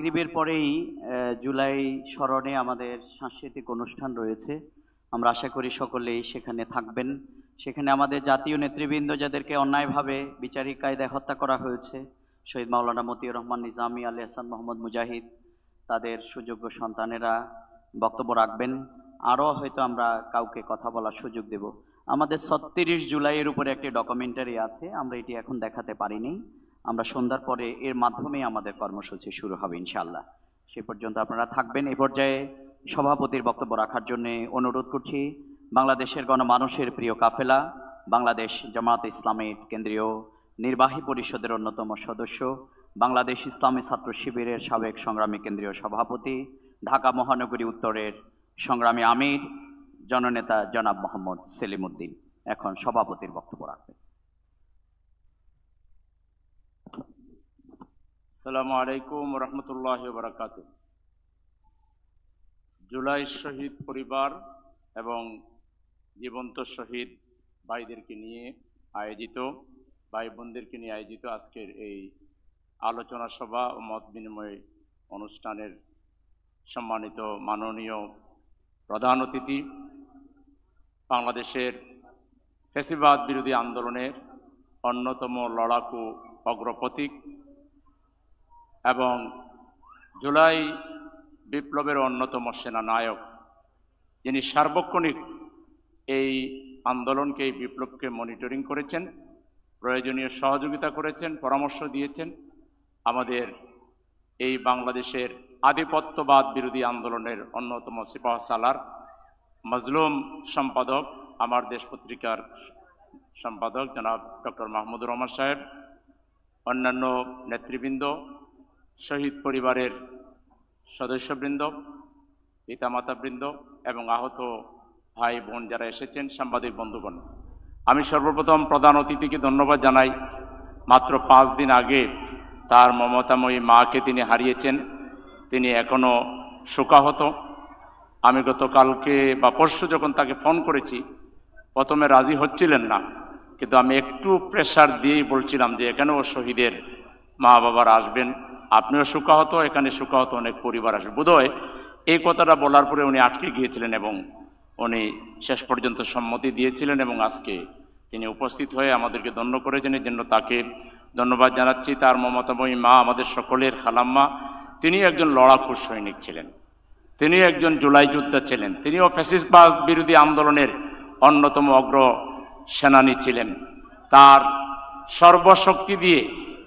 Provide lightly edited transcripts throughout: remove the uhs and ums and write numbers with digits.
মাগরিবের পরেই জুলাই স্মরণে আমাদের সাংস্কৃতিক অনুষ্ঠান রয়েছে। আমরা আশা করি সকলেই সেখানে থাকবেন। সেখানে আমাদের জাতীয় নেতৃবৃন্দ যাদেরকে অন্যায়ভাবে বিচারিক কায়দায় হত্যা করা হয়েছে, শহীদ মাওলানা মতিউর রহমান নিজামী, আলী হাসান মোহাম্মদ মুজাহিদ, তাদের সুযোগ্য সন্তানেরা বক্তব্য রাখবেন। আরও হয়তো আমরা কাউকে কথা বলার সুযোগ দেব। আমাদের ৩৬ জুলাইয়ের উপরে একটি ডকুমেন্টারি আছে, আমরা এটি এখন দেখাতে পারিনি। আমরা সন্ধ্যার পরে এর মাধ্যমে আমাদের কর্মসূচি শুরু হবে ইনশাআল্লাহ। সে পর্যন্ত আপনারা থাকবেন। এই পর্যায়ে সভাপতির বক্তব্য রাখার জন্য অনুরোধ করছি বাংলাদেশের গণমানুষের প্রিয় কাফেলা, বাংলাদেশ জামাত ইসলামের কেন্দ্রীয় নির্বাহী পরিষদের অন্যতম সদস্য, বাংলাদেশ ইসলামী ছাত্র শিবিরের সাবেক সংগ্রামী কেন্দ্রীয় সভাপতি, ঢাকা মহানগরী উত্তরের সংগ্রামী আমির জননেতা জনাব মোহাম্মদ সেলিম উদ্দিন এখন সভাপতির বক্তব্য রাখবেন। আসসালামু আলাইকুম রহমতুল্লাহি ওয়া বারাকাতুহু। জুলাই শহীদ পরিবার এবং জীবন্ত শহীদ ভাইদেরকে নিয়ে আয়োজিত, ভাই বোনদেরকে নিয়ে আয়োজিত আজকের এই আলোচনা সভা ও মত বিনিময় অনুষ্ঠানের সম্মানিত মাননীয় প্রধান অতিথি, বাংলাদেশের ফ্যাসিবাদ বিরোধী আন্দোলনের অন্যতম লড়াকু অগ্রপথিক এবং জুলাই বিপ্লবের অন্যতম সেনানায়ক, যিনি সার্বক্ষণিক এই আন্দোলনকে, এই বিপ্লবকে মনিটরিং করেছেন, প্রয়োজনীয় সহযোগিতা করেছেন, পরামর্শ দিয়েছেন, আমাদের এই বাংলাদেশের আধিপত্যবাদ বিরোধী আন্দোলনের অন্যতম সিপাহসালার মজলুম সম্পাদক, আমার দেশ পত্রিকার সম্পাদক জনাব ডক্টর মাহমুদুর রহমান সাহেব, অন্যান্য নেতৃবৃন্দ, শহীদ পরিবারের সদস্যবৃন্দ, পিতামাতাবৃন্দ এবং আহত ভাই বোন যারা এসেছেন, সাংবাদিক বন্ধুগণ, আমি সর্বপ্রথম প্রধান অতিথিকে ধন্যবাদ জানাই। মাত্র 5 দিন আগে তার মমতাময়ী মাকে তিনি হারিয়েছেন। তিনি এখনও শোকাহত। আমি গতকালকে বা পরশু যখন তাকে ফোন করেছি, প্রথমে রাজি হচ্ছিলেন না, কিন্তু আমি একটু প্রেশার দিয়েই বলছিলাম যে এখানেও শহীদের মা বাবারা আসবেন, আপনিও শোকাহত, এখানে শোকাহত অনেক পরিবার আসবে। বোধহয় এই কথাটা বলার পরে উনি আটকে গিয়েছিলেন এবং উনি শেষ পর্যন্ত সম্মতি দিয়েছিলেন এবং আজকে তিনি উপস্থিত হয়ে আমাদেরকে ধন্য করেছেন। এই জন্য তাকে ধন্যবাদ জানাচ্ছি। তার মমতাময়ী মা, আমাদের সকলের খালাম্মা, তিনি একজন লড়াকু সৈনিক ছিলেন, তিনি একজন জুলাই যোদ্ধা ছিলেন, তিনিও ফ্যাসিবাদ বিরোধী আন্দোলনের অন্যতম অগ্র সেনানী ছিলেন। তার সর্বশক্তি দিয়ে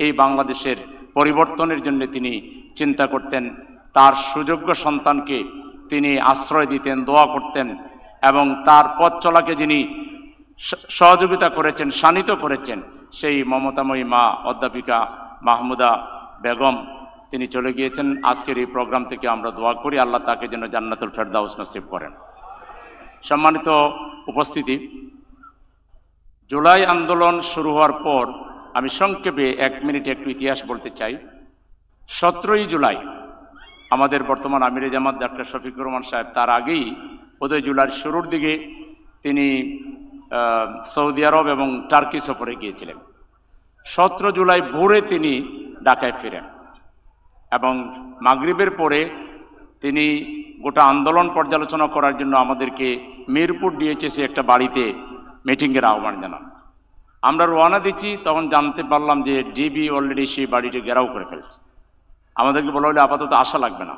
এই বাংলাদেশের পরিবর্তনের জন্য তিনি চিন্তা করতেন। তার সুযোগ্য সন্তানকে তিনি আশ্রয় দিতেন, দোয়া করতেন এবং তার পথ চলাকে যিনি সহযোগিতা করেছেন, শানিত করেছেন, সেই মমতাময়ী মা অধ্যাপিকা মাহমুদা বেগম তিনি চলে গিয়েছেন। আজকের এই প্রোগ্রাম থেকে আমরা দোয়া করি আল্লাহ তাকে যেন জান্নাতুল ফেরদাউস নসিব করেন। সম্মানিত উপস্থিতি, জুলাই আন্দোলন শুরু হওয়ার পর আমি সংক্ষেপে 1 মিনিটে একটু ইতিহাস বলতে চাই। 17ই জুলাই আমাদের বর্তমান আমিরে জামাত ডাক্তার শফিকুর রহমান সাহেব, তার আগেই বোধহয় জুলাইয়ের শুরুর দিকে তিনি সৌদি আরব এবং টার্কি সফরে গিয়েছিলেন। 17 জুলাই ভোরে তিনি ঢাকায় ফিরেন এবং মাগরিবের পরে তিনি গোটা আন্দোলন পর্যালোচনা করার জন্য আমাদেরকে মিরপুর ডিএইচএসি একটা বাড়িতে মিটিংয়ের আহ্বান জানান। আমরা রওনা দিচ্ছি, তখন জানতে পারলাম যে ডিবি অলরেডি সেই বাড়িটি ঘেরাও করে ফেলছে। আমাদেরকে বলা হলে আপাতত আশা লাগবে না,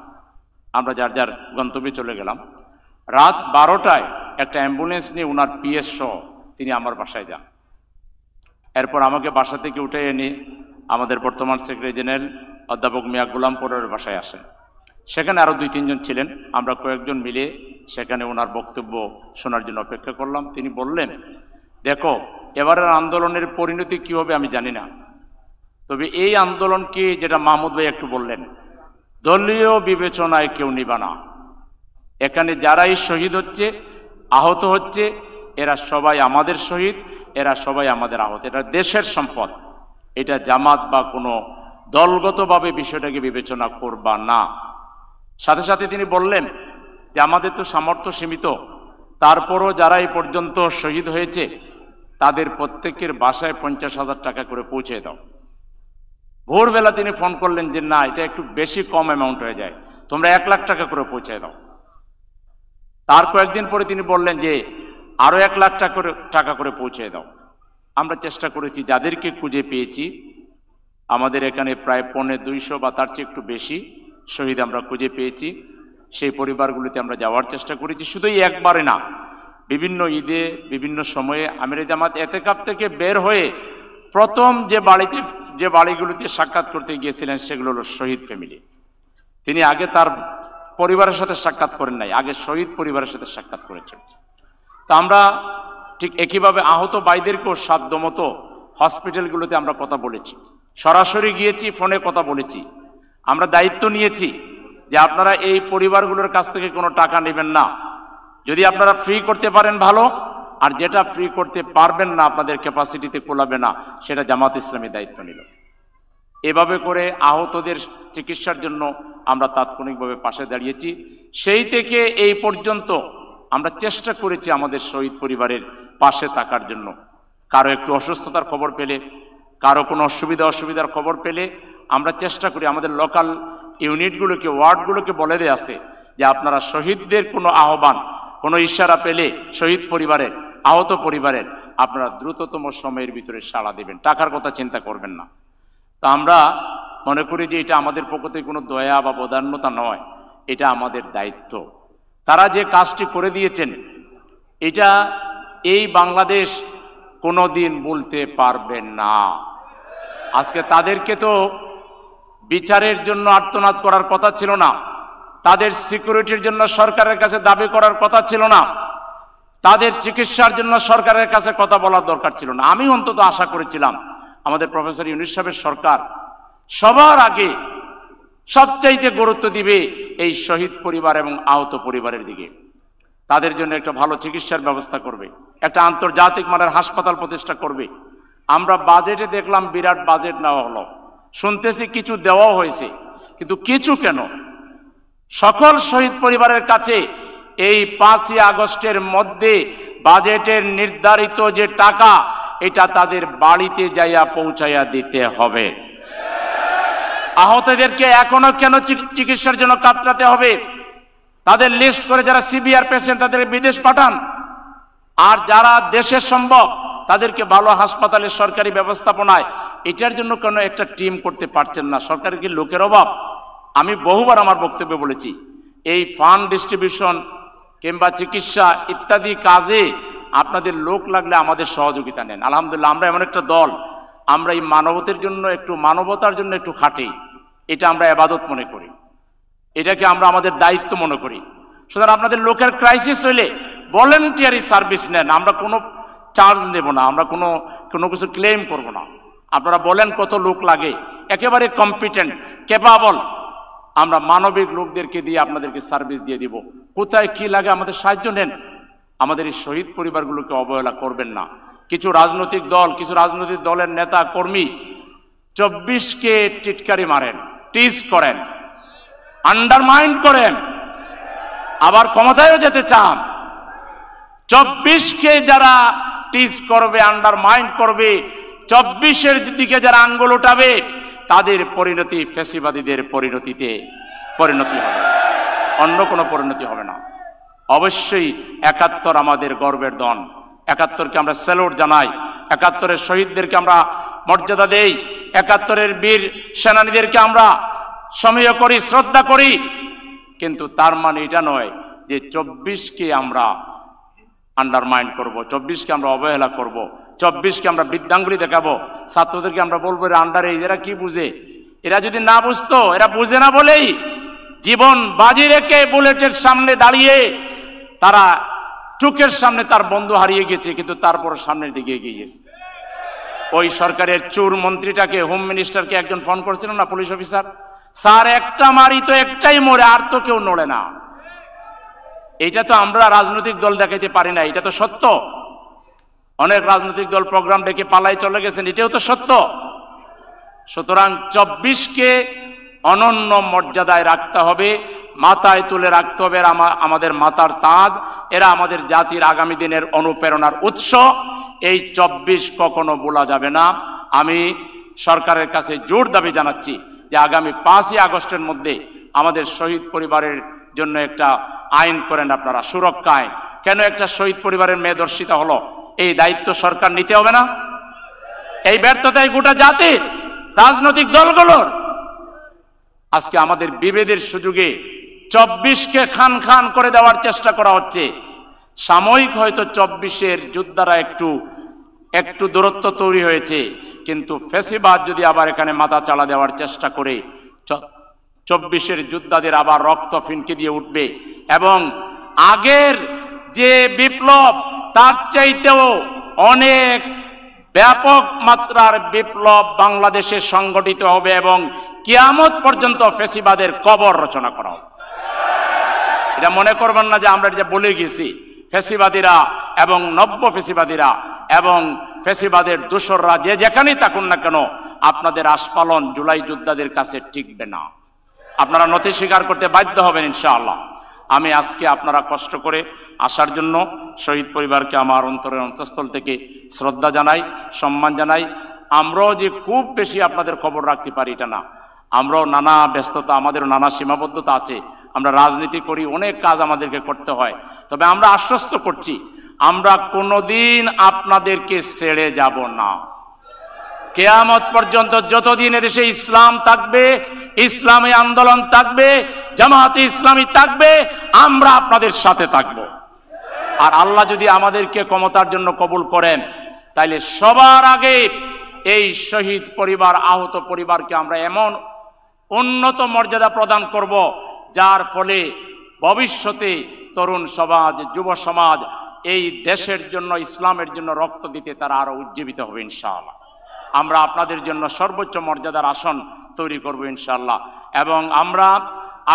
আমরা যার যার গন্তব্যে চলে গেলাম। রাত 12টায় একটা অ্যাম্বুলেন্স নিয়ে ওনার পিএস সহ তিনি আমার বাসায় যান। এরপর আমাকে বাসা থেকে উঠে এনে আমাদের বর্তমান সেক্রেটারি জেনারেল অধ্যাপক মিয়া গোলামপুরের বাসায় আসেন। সেখানে আরও 2-3 জন ছিলেন। আমরা কয়েকজন মিলে সেখানে ওনার বক্তব্য শোনার জন্য অপেক্ষা করলাম। তিনি বললেন, দেখো, এবারের আন্দোলনের পরিণতি কী হবে আমি জানি না, তবে এই আন্দোলনকে, যেটা মাহমুদ ভাই একটু বললেন, দলীয় বিবেচনায় কেউ নিবা না। এখানে যারাই শহীদ হচ্ছে, আহত হচ্ছে, এরা সবাই আমাদের শহীদ, এরা সবাই আমাদের আহত, এটা দেশের সম্পদ। এটা জামাত বা কোনো দলগতভাবে বিষয়টাকে বিবেচনা করবা না। সাথে সাথে তিনি বললেন যে আমাদের তো সামর্থ্য সীমিত, তারপরও যারা এই পর্যন্ত শহীদ হয়েছে তাদের প্রত্যেকের বাসায় 50,000 টাকা করে পৌঁছে দাও। ভোরবেলা তিনি ফোন করলেন যে না, এটা একটু বেশি কম অ্যামাউন্ট হয়ে যায়, তোমরা 1 লাখ টাকা করে পৌঁছে দাও। তার কয়েকদিন পরে তিনি বললেন যে আরো 1 লাখ টাকা করে পৌঁছে দাও। আমরা চেষ্টা করেছি, যাদেরকে খুঁজে পেয়েছি, আমাদের এখানে প্রায় 250 বা তার চেয়ে একটু বেশি শহীদ আমরা খুঁজে পেয়েছি। সেই পরিবারগুলিতে আমরা যাওয়ার চেষ্টা করেছি, শুধুই একবারে না, বিভিন্ন ঈদে বিভিন্ন সময়ে আমিরে জামাত এতেকাফ থেকে বের হয়ে প্রথম যে বাড়িগুলিতে সাক্ষাৎ করতে গিয়েছিলেন সেগুলো হলো শহীদ ফ্যামিলি। তিনি আগে তার পরিবারের সাথে সাক্ষাৎ করেন নাই, আগে শহীদ পরিবারের সাথে সাক্ষাৎ করেছেন। তা আমরা ঠিক একইভাবে আহত ভাইদেরকেও সাধ্যমতো হসপিটালগুলোতে আমরা কথা বলেছি, সরাসরি গিয়েছি, ফোনে কথা বলেছি। আমরা দায়িত্ব নিয়েছি যে আপনারা এই পরিবারগুলোর কাছ থেকে কোনো টাকা নেবেন না, যদি আপনারা ফ্রি করতে পারেন ভালো, আর যেটা ফ্রি করতে পারবেন না, আপনাদের ক্যাপাসিটিতে কোলাবে না, সেটা জামাত ইসলামী দায়িত্ব নিল। এভাবে করে আহতদের চিকিৎসার জন্য আমরা তাৎক্ষণিকভাবে পাশে দাঁড়িয়েছি। সেই থেকে এই পর্যন্ত আমরা চেষ্টা করেছি আমাদের শহীদ পরিবারের পাশে থাকার জন্য। কারো একটু অসুস্থতার খবর পেলে, কারো কোনো অসুবিধার খবর পেলে আমরা চেষ্টা করি আমাদের লোকাল ইউনিটগুলোকে, ওয়ার্ডগুলোকে বলে দেয়া আছে যে আপনারা শহীদদের কোনো আহ্বান, কোনো ইশারা পেলে শহীদ পরিবারের, আহত পরিবারের, আপনারা দ্রুততম সময়ের ভিতরে সাড়া দেবেন, টাকার কথা চিন্তা করবেন না। তা আমরা মনে করি যে এটা আমাদের পক্ষ থেকে কোনো দয়া বা বদান্যতা নয়, এটা আমাদের দায়িত্ব। তারা যে কাজটি করে দিয়েছেন, এটা এই বাংলাদেশ কোনোদিন বলতে পারবেন না। আজকে তাদেরকে তো বিচারের জন্য আর্তনাদ করার কথা ছিল না, তাদের সিকিউরিটির জন্য সরকারের কাছে দাবি করার কথা ছিল না, তাদের চিকিৎসার জন্য সরকারের কাছে কথা বলার দরকার ছিল না। আমি অন্তত আশা করেছিলাম আমাদের প্রফেসর ইউনূস সাহেবের সরকার সবার আগে সবচাইতে গুরুত্ব দিবে এই শহীদ পরিবার এবং আহত পরিবারের দিকে। তাদের জন্য একটা ভালো চিকিৎসার ব্যবস্থা করবে, একটা আন্তর্জাতিক মানের হাসপাতাল প্রতিষ্ঠা করবে। আমরা বাজেটে দেখলাম বিরাট বাজেট নেওয়া হলো, শুনতেছি কিছু দেওয়াও হয়েছে, কিন্তু কিছু কেন, সকল শহীদ পরিবারের কাছে এই 5ই আগস্টের মধ্যে বাজেটের নির্ধারিত যে টাকা, এটা তাদের বাড়িতে যাইয়া পৌঁছাইয়া দিতে হবে। আহতদেরকে এখনো কেন চিকিৎসার জন্য কাতরাতে হবে? তাদের লিস্ট করে যারা সিভিয়ার পেশেন্ট তাদের বিদেশ পাঠান, আর যারা দেশের সম্ভব তাদেরকে ভালো হাসপাতালের সরকারি ব্যবস্থাপনায়, এটার জন্য কেন একটা টিম করতে পারছেন না? সরকারের কি লোকের অভাব? আমি বহুবার আমার বক্তব্যে বলেছি, এই ফান্ড ডিস্ট্রিবিউশন কিংবা চিকিৎসা ইত্যাদি কাজে আপনাদের লোক লাগলে আমাদের সহযোগিতা নেন। আলহামদুলিল্লাহ, আমরা এমন একটা দল, আমরা এই মানবতার জন্য একটু খাটি। এটা আমরা ইবাদত মনে করি, এটাকে আমরা আমাদের দায়িত্ব মনে করি। সুতরাং আপনাদের লোকের ক্রাইসিস হইলে ভলেন্টিয়ারি সার্ভিস নেন, আমরা কোনো চার্জ নেব না, আমরা কোনো কিছু ক্লেম করব না। আপনারা বলেন কত লোক লাগে, একেবারে কম্পিটেন্ট, ক্যাপাবল, আমরা মানবিক লোকদেরকে দিয়ে আপনাদেরকে সার্ভিস দিয়ে দিব। কোথায় কি লাগে আমাদের সাহায্য নেন। আমাদের এই শহীদ পরিবারগুলোকে অবহেলা করবেন না। কিছু রাজনৈতিক দলের নেতা কর্মী 24কে টিটকারি মারেন, টিজ করেন, আন্ডারমাইন্ড করেন, আবার ক্ষমতায়ও যেতে চান। 24কে যারা টিজ করবে, আন্ডারমাইন্ড করবে, 24-এর দিকে যারা আঙ্গুল উঠাবে, তাদের পরিণতি ফ্যাসিবাদীদের পরিণতি হবে, অন্য কোনো পরিণতি হবে না। অবশ্যই 71 আমাদের গর্বের দন, 71কে আমরা স্যালুট জানাই, 71-এর শহীদদেরকে আমরা মর্যাদা দেই, 71-এর বীর সেনানীদেরকে আমরা সমীহ করি, শ্রদ্ধা করি। কিন্তু তার মানে এটা নয় যে 24কে আমরা আন্ডারমাইন্ড করব, 24কে আমরা অবহেলা করব, 24কে আমরা বৃদ্ধাঙ্গুলি দেখাবো, ছাত্রদেরকে আমরা বলবো এরা আন্ডারে, এরা কি বুঝে? এরা যদি না বুঝতো, এরা বুঝে না বলেই জীবন বাজি রেখে বুলেটের সামনে দাঁড়িয়ে তারা চোখের সামনে তার বন্ধু হারিয়ে গেছে, কিন্তু তারপর সামনের দিকে এগিয়ে গেছে। ওই সরকারের চোর মন্ত্রীটাকে, হোম মিনিস্টারকে একজন ফোন করছিল না, পুলিশ অফিসার, স্যার একটা মারি তো একটাই মরে, আর তো কেউ নড়ে না। এইটা তো আমরা রাজনৈতিক দল দেখাইতে পারি না, এটা তো সত্য। অনেক রাজনৈতিক দল প্রোগ্রাম ডেকে পালাই চলে গেছেন, এটাও তো সত্য। সুতরাং 24কে অনন্য মর্যাদায় রাখতে হবে, মাথায় তুলে রাখতে হবে। আমাদের মাতার তাজ, এরা আমাদের জাতির আগামী দিনের অনুপ্রেরণার উৎস। এই 24 কখনো ভোলা যাবে না। আমি সরকারের কাছে জোর দাবি জানাচ্ছি যে আগামী 5ই আগস্টের মধ্যে আমাদের শহীদ পরিবারের জন্য একটা আইন করেন আপনারা, সুরক্ষা আইন। কেন একটা শহীদ পরিবারের মেয়ে ধর্ষিতা হলো, এই দায়িত্ব সরকার নিতে হবে না? এই ব্যর্থতায় গোটা জাতির, রাজনৈতিক দলগুলোর। আজকে আমাদের বিভেদের সুযোগে 24কে খান খান করে দেওয়ার চেষ্টা করা হচ্ছে। সাময়িক হয়তো 24-এর যোদ্ধারা একটু দূরত্ব তৈরি হয়েছে, কিন্তু ফ্যাসিবাদ যদি আবার এখানে মাথা চালা দেওয়ার চেষ্টা করে 24-এর যোদ্ধাদের আবার রক্ত ফিনকে দিয়ে উঠবে। এবং আগের যে বিপ্লব তার চাইতেও অনেক ব্যাপক মাত্রার বিপ্লব বাংলাদেশে সংগঠিত হবে এবং কিয়ামত পর্যন্ত ফ্যাসিবাদের কবর রচনা করা হবে। এটা মনে করবেন না যে আমরা যে বলে গেছি। ফ্যাসিবাদীরা এবং নব্য ফ্যাসিবাদীরা এবং ফ্যাসিবাদের দোসররা যে যেখানেই থাকুন না কেন, আপনাদের আস্ফালন জুলাই যোদ্ধাদের কাছে টিকবে না। আপনারা নথি স্বীকার করতে বাধ্য হবেন ইনশাআল্লাহ। আমি আজকে আপনারা কষ্ট করে আসার জন্য শহীদ পরিবারকে আমার অন্তরের অন্তঃস্থল থেকে শ্রদ্ধা জানাই, সম্মান জানাই। আমরাও যে খুব বেশি আপনাদের খবর রাখতে পারি এটা না, আমরাও নানা ব্যস্ততা, আমাদেরও নানা সীমাবদ্ধতা আছে। আমরা রাজনীতি করি, অনেক কাজ আমাদেরকে করতে হয়। তবে আমরা আশ্বস্ত করছি, আমরা কোনোদিন আপনাদেরকে ছেড়ে যাব না। কিয়ামত পর্যন্ত যতদিন এদেশে ইসলাম থাকবে, ইসলামী আন্দোলন থাকবে, জামাতে ইসলামী থাকবে, আমরা আপনাদের সাথে থাকব। আর আল্লাহ যদি আমাদেরকে ক্ষমতার জন্য কবুল করেন, তাইলে সবার আগে এই শহীদ পরিবার, আহত পরিবারকে আমরা এমন উন্নত মর্যাদা প্রদান করব, যার ফলে ভবিষ্যতে তরুণ সমাজ, যুব সমাজ এই দেশের জন্য, ইসলামের জন্য রক্ত দিতে তারা আরো উজ্জীবিত হবে ইনশাআল্লাহ। আমরা আপনাদের জন্য সর্বোচ্চ মর্যাদার আসন তৈরি করব ইনশাআল্লাহ। এবং আমরা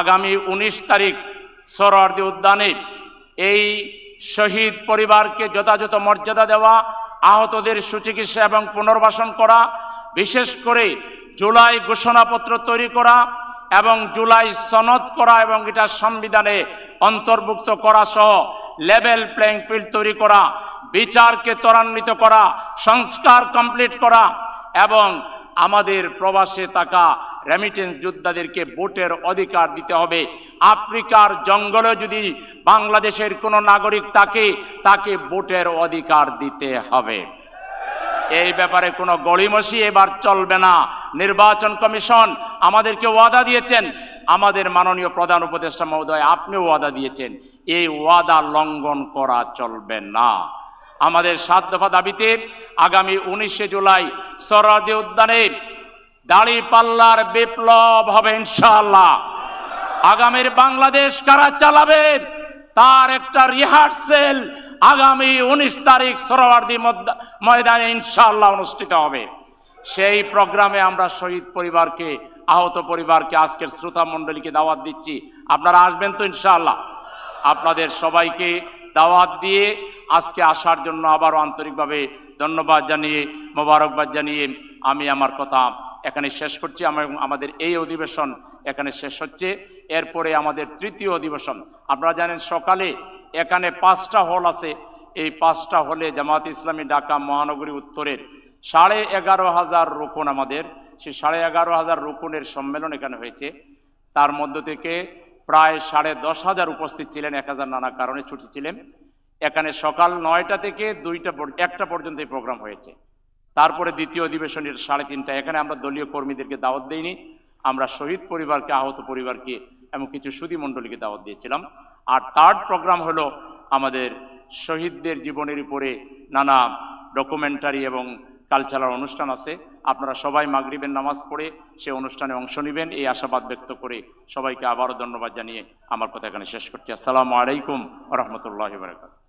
আগামী 19 তারিখ সোহরাওয়ার্দী উদ্যানে এই শহীদ পরিবারকে যথাযথ মর্যাদা দেওয়া, আহতদের সুচিকিৎসা এবং পুনর্বাসন করা, বিশেষ করে জুলাই ঘোষণাপত্র তৈরি করা এবং জুলাই সনদ করা এবং এটা সংবিধানে অন্তর্ভুক্ত করা সহ লেভেল প্লেইং ফিল্ড তৈরি করা, বিচারকে ত্বরান্বিত করা, সংস্কার কমপ্লিট করা এবং আমাদের প্রবাসে থাকা রেমিটেন্স যোদ্ধাদেরকে ভোটের অধিকার দিতে হবে। আফ্রিকার জঙ্গলে যদি বাংলাদেশের কোনো নাগরিক থাকে, তাকে ভোটের অধিকার দিতে হবে। এই ব্যাপারে কোনো গড়িমসি এবার চলবে না। নির্বাচন কমিশন আমাদেরকে ওয়াদা দিয়েছেন, আমাদের মাননীয় প্রধান উপদেষ্টা মহোদয় আপনিও ওয়াদা দিয়েছেন, এই ওয়াদা লঙ্ঘন করা চলবে না। আমাদের 7 দফা দাবিতে আগামী 19 জুলাই সোহরাওয়ার্দী উদ্যানে দাঁড়িপাল্লার বিপ্লব হবে ইনশাআল্লাহ। আগামীর বাংলাদেশ কারা চালাবে তার একটা রিহার্সেল আগামী 19 তারিখ সোহরাওয়ার্দী ময়দানে ইনশাআল্লাহ অনুষ্ঠিত হবে। সেই প্রোগ্রামে আমরা শহীদ পরিবারকে, আহত পরিবারকে, আজকের শ্রোতা মণ্ডলীকে দাওয়াত দিচ্ছি। আপনারা আসবেন তো ইনশাআল্লাহ? আপনাদের সবাইকে দাওয়াত দিয়ে আজকে আসার জন্য আবারও আন্তরিকভাবে ধন্যবাদ জানিয়ে, মোবারকবাদ জানিয়ে আমি আমার কথা এখানে শেষ করছি। আমাদের এই অধিবেশন এখানে শেষ হচ্ছে। এরপরে আমাদের তৃতীয় অধিবেশন, আপনারা জানেন সকালে এখানে 5টা হল আছে। এই 5টা হলে জামাত ইসলামী ঢাকা মহানগরী উত্তরের 11,500 রুকুন, আমাদের সেই 11,500 রুকুনের সম্মেলন এখানে হয়েছে। তার মধ্য থেকে প্রায় 10,500 উপস্থিত ছিলেন, 1,000 নানা কারণে ছুটি ছিলেন। এখানে সকাল 9টা থেকে 1টা পর্যন্ত এই প্রোগ্রাম হয়েছে। তারপরে দ্বিতীয় অধিবেশনের 3:30টা। এখানে আমরা দলীয় কর্মীদেরকে দাওয়াত দেইনি, আমরা শহীদ পরিবারকে, আহত পরিবারকে এবং কিছু সুধী মণ্ডলীকে দাওয়াত দিয়েছিলাম। আর থার্ড প্রোগ্রাম হলো আমাদের শহীদদের জীবনের উপরে নানা ডকুমেন্টারি এবং কালচারাল অনুষ্ঠান আছে। আপনারা সবাই মাগরিবের নামাজ পড়ে সে অনুষ্ঠানে অংশ নেবেন, এই আশাবাদ ব্যক্ত করে সবাইকে আবারও ধন্যবাদ জানিয়ে আমার কথা এখানে শেষ করছি। আসসালামু আলাইকুম ওয়া রাহমাতুল্লাহি ওয়া বারাকাতুহু।